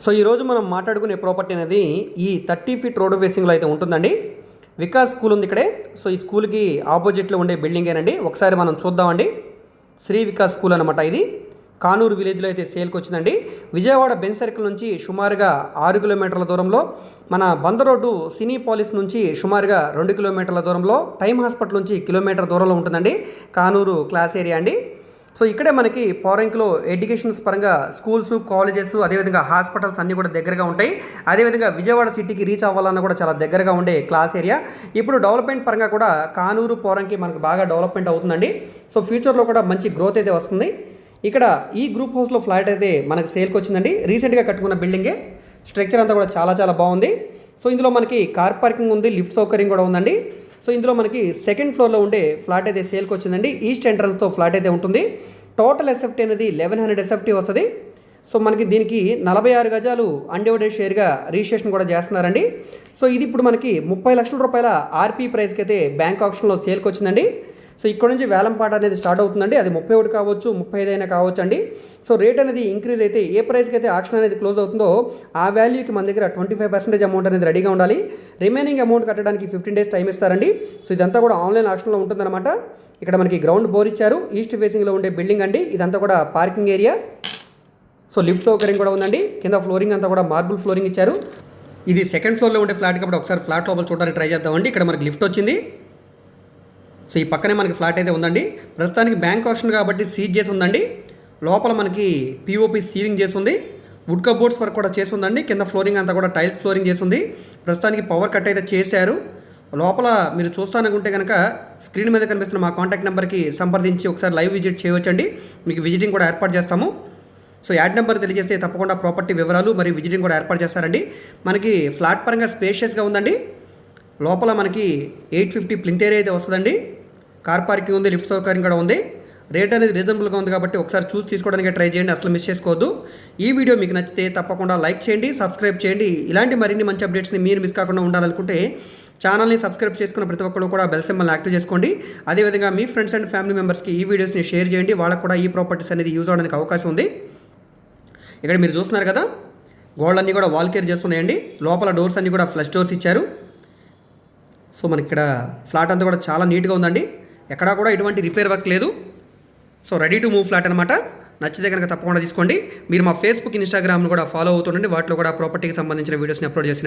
So ఈరోజు మనం మాట్లాడుకునే ప్రాపర్టీ అనేది ఈ 30 ఫీట్ రోడ్ ఫేసింగ్లో అయితే ఉంటుందండి. వికాస్ స్కూల్ ఉంది ఇక్కడే. సో ఈ స్కూల్కి ఆపోజిట్లో ఉండే బిల్డింగేనండి. ఒకసారి మనం చూద్దామండి. శ్రీ వికాస్ స్కూల్ అనమాట. ఇది కానూరు విలేజ్లో అయితే సేల్కి వచ్చిందండి. విజయవాడ బెంచ్ సర్కిల్ నుంచి సుమారుగా 6 కిలోమీటర్ల దూరంలో, మన బంద రోడ్డు సినీ పాలిస్ నుంచి సుమారుగా 2 కిలోమీటర్ల దూరంలో, టైమ్ హాస్పిటల్ నుంచి కిలోమీటర్ దూరంలో ఉంటుందండి. కానూరు క్లాస్ ఏరియా అండి. సో ఇక్కడే మనకి పౌరంకిలో ఎడ్యుకేషన్స్ పరంగా స్కూల్స్, కాలేజెస్, అదేవిధంగా హాస్పిటల్స్ అన్నీ కూడా దగ్గరగా ఉంటాయి. అదేవిధంగా విజయవాడ సిటీకి రీచ్ అవ్వాలన్నా కూడా చాలా దగ్గరగా ఉండే క్లాస్ ఏరియా. ఇప్పుడు డెవలప్మెంట్ పరంగా కూడా కానూరు, పౌరంకి మనకు బాగా డెవలప్మెంట్ అవుతుందండి. సో ఫ్యూచర్లో కూడా మంచి గ్రోత్ అయితే వస్తుంది. ఇక్కడ ఈ గ్రూప్ హౌస్లో ఫ్లాట్ అయితే మనకి సేల్కి వచ్చిందండి. రీసెంట్గా కట్టుకున్న బిల్డింగే. స్ట్రక్చర్ అంతా కూడా చాలా బాగుంది. సో ఇందులో మనకి కార్ పార్కింగ్ ఉంది, లిఫ్ట్ సౌకర్యం కూడా ఉందండి. సో ఇందులో మనకి సెకండ్ ఫ్లోర్లో ఉండే ఫ్లాట్ అయితే సేల్కి వచ్చిందండి. ఈస్ట్ ఎంట్రన్స్తో ఫ్లాట్ అయితే ఉంటుంది. టోటల్ ఎస్ఎఫ్టీ అనేది 1100 ఎస్ఎఫ్టీ వస్తుంది. సో మనకి దీనికి 46 గజాలు అన్డివైడెడ్ షేర్గా రిజిస్ట్రేషన్ కూడా చేస్తున్నారండి. సో ఇది ఇప్పుడు మనకి 30 లక్షల రూపాయల ఆర్పీ ప్రైస్కి అయితే బ్యాంక్ ఆప్షన్లో సేల్కి వచ్చిందండి. సో ఇక్కడ నుంచి వేలంపాట అనేది స్టార్ట్ అవుతుందండి. అది 31 కావచ్చు, 35 అయినా కావచ్చు అండి. సో రేట్ అనేది ఇంక్రీజ్ అయితే ఏ ప్రైస్కి అయితే ఆక్షన్ అనేది క్లోజ్ అవుతుందో ఆ వాల్యూకి మన దగ్గర 25% అమౌంట్ అనేది రెడీగా ఉండాలి. రిమైనింగ్ అమౌంట్ కట్టడానికి 15 డేస్ టైం ఇస్తారండి. సో ఇదంతా కూడా ఆన్లైన్ ఆక్షన్లో ఉంటుందన్నమాట. ఇక్కడ మనకి గ్రౌండ్ బోర్ ఇచ్చారు. ఈస్ట్ ఫేసింగ్లో ఉండే బిల్డింగ్ అండి. ఇదంతా కూడా పార్కింగ్ ఏరియా. సో లిఫ్ట్ సౌకర్యం కూడా ఉందండి. కింద ఫ్లోరింగ్ అంతా కూడా మార్బుల్ ఫ్లోరింగ్ ఇచ్చారు. ఇది సెకండ్ ఫ్లోర్లో ఉండే ఫ్లాట్ కాబట్టి ఒకసారి ఫ్లాట్ లోపల చూడడానికి ట్రై చేద్దామండి. ఇక్కడ మనకి లిఫ్ట్ వచ్చింది. సో ఈ పక్కనే మనకి ఫ్లాట్ అయితే ఉందండి. ప్రస్తుతానికి బ్యాంక్ ఆప్షన్ కాబట్టి సీజ్ చేసి ఉందండి. లోపల మనకి పిఓపి సీలింగ్ చేసి ఉంది. వుడ్ కబోర్డ్స్ వర్క్ కూడా చేసి ఉందండి. కింద ఫ్లోరింగ్ అంతా కూడా టైల్స్ ఫ్లోరింగ్ చేసి ఉంది. ప్రస్తుతానికి పవర్ కట్ అయితే చేశారు. లోపల మీరు చూస్తాననుకుంటే కనుక స్క్రీన్ మీద కనిపిస్తున్న మా కాంటాక్ట్ నెంబర్కి సంప్రదించి ఒకసారి లైవ్ విజిట్ చేయవచ్చండి. మీకు విజిటింగ్ కూడా ఏర్పాటు చేస్తాము. సో యాడ్ నెంబర్ తెలియజేస్తే తప్పకుండా ప్రాపర్టీ వివరాలు మరియు విజిటింగ్ కూడా ఏర్పాటు చేస్తారండి. మనకి ఫ్లాట్ పరంగా స్పేషియస్గా ఉందండి. లోపల మనకి 850 ప్లింత్ ఏరియా అయితే వస్తుందండి. కార్ పార్కింగ్ ఉంది, లిఫ్ట్ సౌకర్యం కూడా ఉంది. రేట్ అనేది రీజనబుల్గా ఉంది కాబట్టి ఒకసారి చూసి తీసుకోవడానికి ట్రై చేయండి. అసలు మిస్ చేసుకోవద్దు. ఈ వీడియో మీకు నచ్చితే తప్పకుండా లైక్ చేయండి, సబ్స్క్రైబ్ చేయండి. ఇలాంటి మరిన్ని మంచి అప్డేట్స్ని మీరు మిస్ కాకుండా ఉండాలనుకుంటే ఛానల్ని సబ్స్క్రైబ్ చేసుకున్న ప్రతి ఒక్కరు కూడా బెల్ సింబల్ని యాక్టివ్ చేసుకోండి. అదేవిధంగా మీ ఫ్రెండ్స్ అండ్ ఫ్యామిలీ మెంబర్స్కి ఈ వీడియోస్ని షేర్ చేయండి. వాళ్ళకు కూడా ఈ ప్రాపర్టీస్ అనేది యూజ్ అవడానికి అవకాశం ఉంది. ఇక్కడ మీరు చూస్తున్నారు కదా, గోడలన్నీ కూడా వాల్ కేర్ చేస్తున్నాయండి. లోపల డోర్స్ అన్నీ కూడా ఫ్లష్ డోర్స్ ఇచ్చారు. సో మనకి ఇక్కడ ఫ్లాట్ అంతా కూడా చాలా నీట్గా ఉందండి. ఎక్కడా కూడా ఎటువంటి రిపేర్ వర్క్ లేదు. So ready to move flat అనమాట. నచ్చితే కనుక తప్పకుండా తీసుకోండి. మీరు మా ఫేస్బుక్, ఇన్స్టాగ్రామ్ను కూడా ఫాలో అవుతుండండి. వాటిలో కూడా ప్రాపర్టీకి సంబంధించిన వీడియోస్ని అప్లోడ్ చేసిన